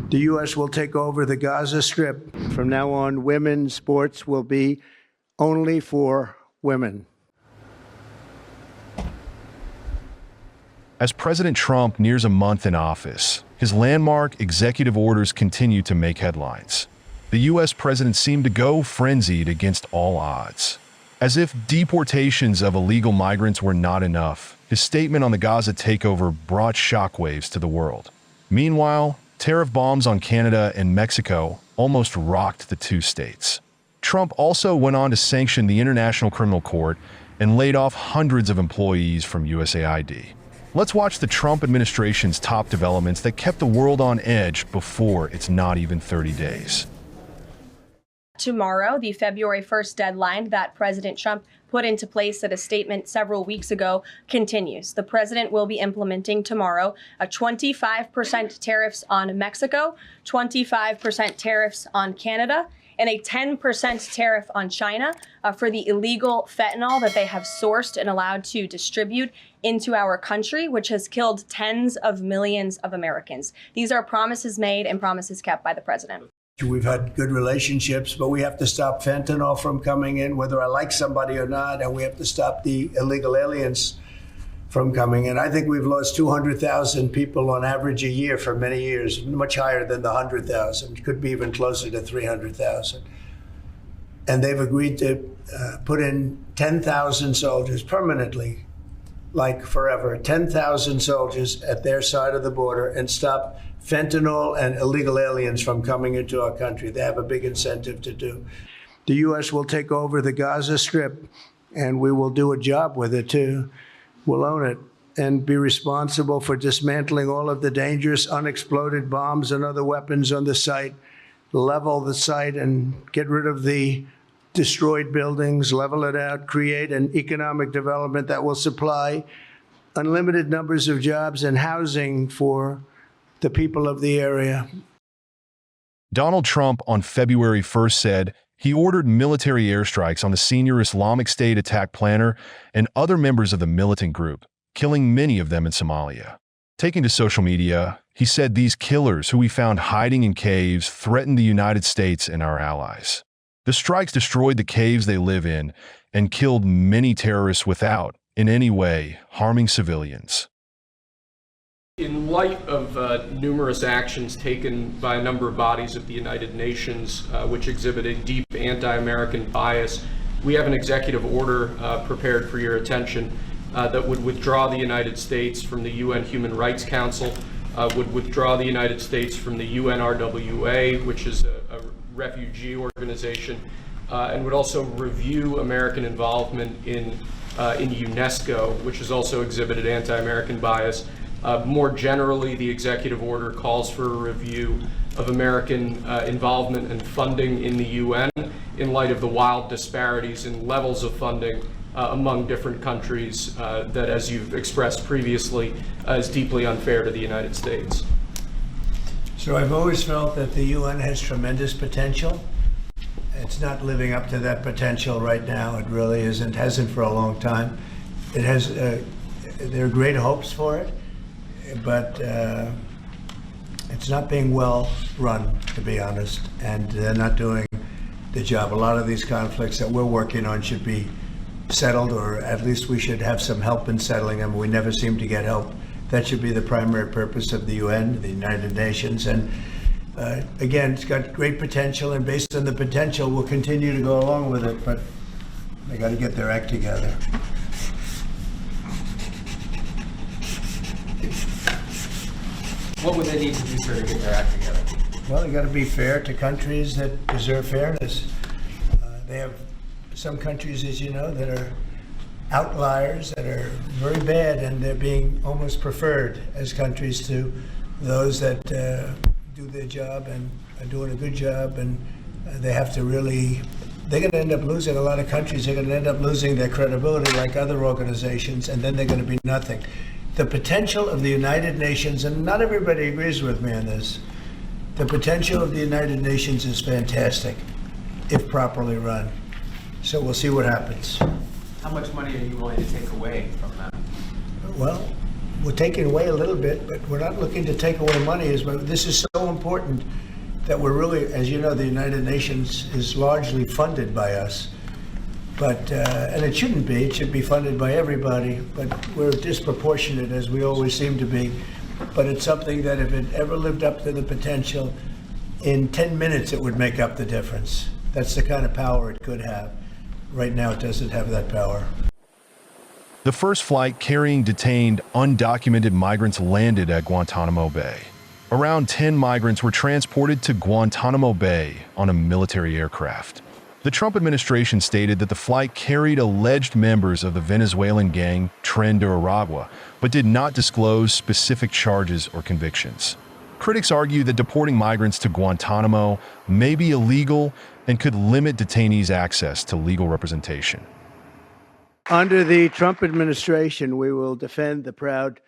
The U.S. will take over the Gaza Strip. From now on, women's sports will be only for women. As President Trump nears a month in office, his landmark executive orders continue to make headlines. The U.S. president seemed to go frenzied against all odds. As if deportations of illegal migrants were not enough, his statement on the Gaza takeover brought shockwaves to the world. Meanwhile, tariff bombs on Canada and Mexico almost rocked the two states. Trump also went on to sanction the International Criminal Court and laid off hundreds of employees from USAID. Let's watch the Trump administration's top developments that kept the world on edge before it's not even 30 days. Tomorrow, the February 1st deadline that President Trump put into place at a statement several weeks ago continues. The president will be implementing tomorrow a 25% tariffs on Mexico, 25% tariffs on Canada, and a 10% tariff on China for the illegal fentanyl that they have sourced and allowed to distribute into our country, which has killed tens of millions of Americans. These are promises made and promises kept by the president. We've had good relationships, but we have to stop fentanyl from coming in, whether I like somebody or not, and we have to stop the illegal aliens from coming in. I think we've lost 200,000 people on average a year for many years, much higher than the 100,000. It could be even closer to 300,000. And they've agreed to put in 10,000 soldiers permanently, like forever, 10,000 soldiers at their side of the border and stop fentanyl and illegal aliens from coming into our country. They have a big incentive to do. The U.S. will take over the Gaza Strip, and we will do a job with it, too. We'll own it and be responsible for dismantling all of the dangerous unexploded bombs and other weapons on the site, level the site and get rid of the destroyed buildings, level it out, create an economic development that will supply unlimited numbers of jobs and housing for the people of the area. Donald Trump on February 1st said he ordered military airstrikes on the senior Islamic State attack planner and other members of the militant group, killing many of them in Somalia. Taking to social media, he said these killers, who we found hiding in caves, threatened the United States and our allies. The strikes destroyed the caves they live in and killed many terrorists without, in any way, harming civilians. In light of numerous actions taken by a number of bodies of the United Nations, which exhibit a deep anti-American bias, we have an executive order prepared for your attention that would withdraw the United States from the UN Human Rights Council, would withdraw the United States from the UNRWA, which is a refugee organization, and would also review American involvement in UNESCO, which has also exhibited anti-American bias. More generally, the executive order calls for a review of American involvement and funding in the UN in light of the wild disparities in levels of funding among different countries that, as you've expressed previously, is deeply unfair to the United States. So I've always felt that the UN has tremendous potential. It's not living up to that potential right now. It really isn't, hasn't for a long time. It has, there are great hopes for it, but it's not being well run, to be honest, and they're not doing the job. A lot of these conflicts that we're working on should be settled, or at least we should have some help in settling them. We never seem to get help. That should be the primary purpose of the UN, the United Nations. And again, it's got great potential, and based on the potential, we'll continue to go along with it, but they got to get their act together. What would they need to do, sir, to get their act together? Well, they got to be fair to countries that deserve fairness. They have some countries, as you know, that are outliers, that are very bad, and they're being almost preferred as countries to those that do their job and are doing a good job. And they have to really, they're going to end up losing, a lot of countries are going to end up losing their credibility like other organizations, and then they're going to be nothing. The potential of the United Nations, and not everybody agrees with me on this, the potential of the United Nations is fantastic if properly run. So we'll see what happens. How much money are you willing to take away from that? Well, we're taking away a little bit, but we're not looking to take away money. This is so important that we're really, as you know, the United Nations is largely funded by us. But, and it shouldn't be, it should be funded by everybody, but we're disproportionate, as we always seem to be. But it's something that if it ever lived up to the potential, in 10 minutes it would make up the difference. That's the kind of power it could have. Right now it doesn't have that power. The first flight carrying detained, undocumented migrants landed at Guantanamo Bay. Around 10 migrants were transported to Guantanamo Bay on a military aircraft. The Trump administration stated that the flight carried alleged members of the Venezuelan gang Tren de Aragua, but did not disclose specific charges or convictions. Critics argue that deporting migrants to Guantanamo may be illegal and could limit detainees' access to legal representation. Under the Trump administration, we will defend the proud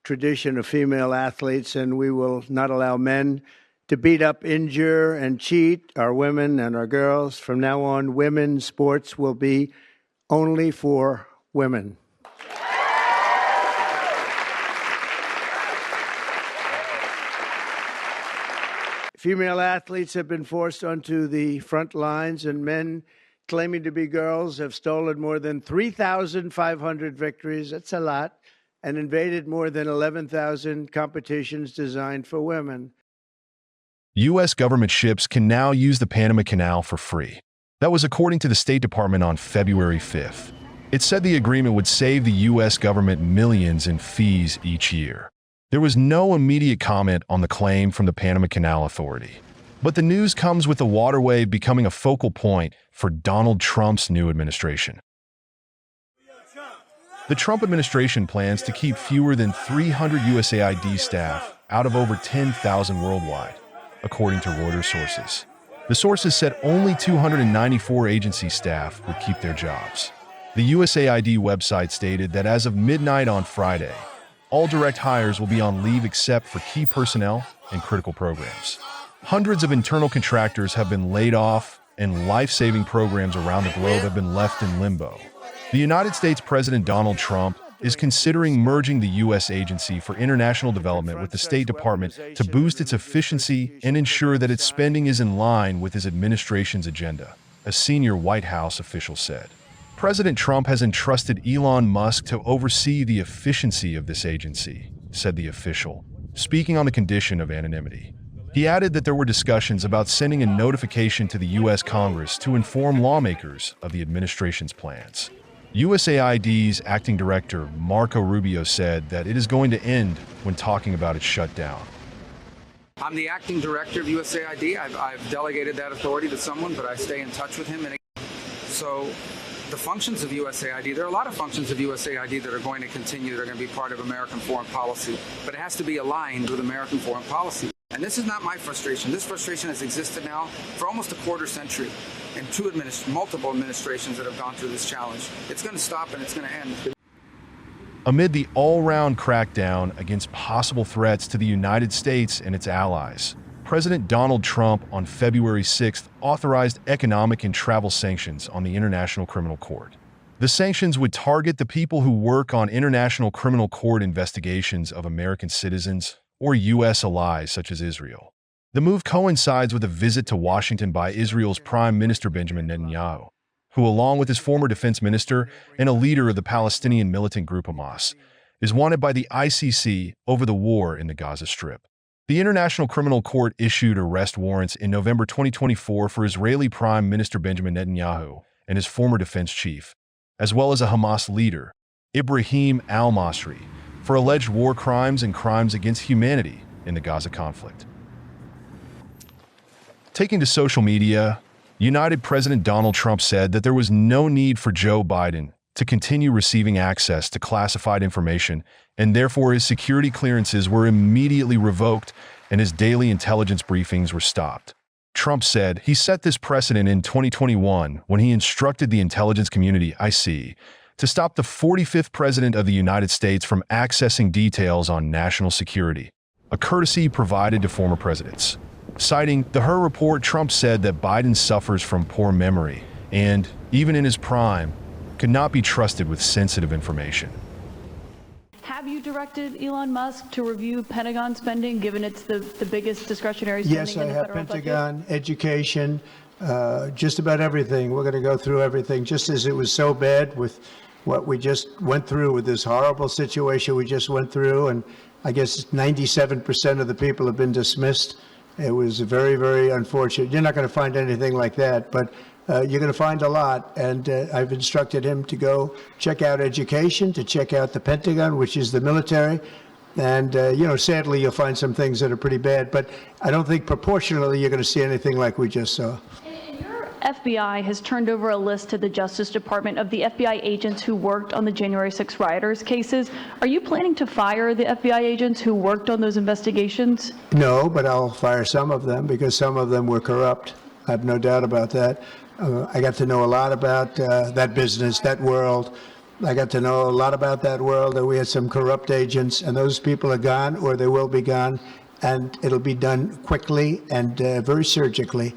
tradition of female athletes, and we will not allow men to beat up, injure, and cheat our women and our girls. From now on, women's sports will be only for women. Female athletes have been forced onto the front lines, and men claiming to be girls have stolen more than 3,500 victories. That's a lot. And invaded more than 11,000 competitions designed for women. U.S. government ships can now use the Panama Canal for free. That was according to the State Department on February 5th. It said the agreement would save the U.S. government millions in fees each year. There was no immediate comment on the claim from the Panama Canal Authority. But the news comes with the waterway becoming a focal point for Donald Trump's new administration. The Trump administration plans to keep fewer than 300 USAID staff out of over 10,000 worldwide, according to Reuters sources. The sources said only 294 agency staff would keep their jobs. The USAID website stated that as of midnight on Friday, all direct hires will be on leave except for key personnel and critical programs. Hundreds of internal contractors have been laid off, and life-saving programs around the globe have been left in limbo. The United States President Donald Trump is considering merging the U.S. Agency for International Development with the State Department to boost its efficiency and ensure that its spending is in line with his administration's agenda, a senior White House official said. President Trump has entrusted Elon Musk to oversee the efficiency of this agency, said the official, speaking on the condition of anonymity. He added that there were discussions about sending a notification to the U.S. Congress to inform lawmakers of the administration's plans. USAID's acting director, Marco Rubio, said that it is going to end when talking about its shutdown. I'm the acting director of USAID. I've delegated that authority to someone, but I stay in touch with him. And so the functions of USAID, there are a lot of functions of USAID that are going to continue, that are going to be part of American foreign policy, but it has to be aligned with American foreign policy. And this is not my frustration. This frustration has existed now for almost a quarter century, and multiple administrations that have gone through this challenge. It's going to stop and it's going to end. Amid the all-round crackdown against possible threats to the United States and its allies, President Donald Trump on February 6th authorized economic and travel sanctions on the International Criminal Court. The sanctions would target the people who work on International Criminal Court investigations of American citizens or U.S. allies such as Israel. The move coincides with a visit to Washington by Israel's Prime Minister Benjamin Netanyahu, who, along with his former defense minister and a leader of the Palestinian militant group Hamas, is wanted by the ICC over the war in the Gaza Strip. The International Criminal Court issued arrest warrants in November 2024 for Israeli Prime Minister Benjamin Netanyahu and his former defense chief, as well as a Hamas leader, Ibrahim al-Masri, for alleged war crimes and crimes against humanity in the Gaza conflict. Taking to social media, United President Donald Trump said that there was no need for Joe Biden to continue receiving access to classified information, and therefore his security clearances were immediately revoked and his daily intelligence briefings were stopped. Trump said he set this precedent in 2021 when he instructed the intelligence community, IC, to stop the 45th President of the United States from accessing details on national security, a courtesy provided to former presidents. Citing the Her report, Trump said that Biden suffers from poor memory and, even in his prime, could not be trusted with sensitive information. Have Have you directed Elon Musk to review Pentagon spending, given it's the biggest discretionary spending Yes, I in the have federal Pentagon, education, just about everything. We're going to go through everything, just as it was so bad with what we just went through with this horrible situation we just went through. And I guess 97% of the people have been dismissed. It was very, very unfortunate. You're not going to find anything like that, but you're going to find a lot. And I've instructed him to go check out education, to check out the Pentagon, which is the military. And, sadly, you'll find some things that are pretty bad. But I don't think proportionally you're going to see anything like we just saw. Your FBI has turned over a list to the Justice Department of the FBI agents who worked on the January 6 rioters cases. Are you planning to fire the FBI agents who worked on those investigations? No, but I'll fire some of them because some of them were corrupt. I have no doubt about that. I got to know a lot about that business, that world. I got to know a lot about that world, that we had some corrupt agents, and those people are gone, or they will be gone, and it'll be done quickly and very surgically.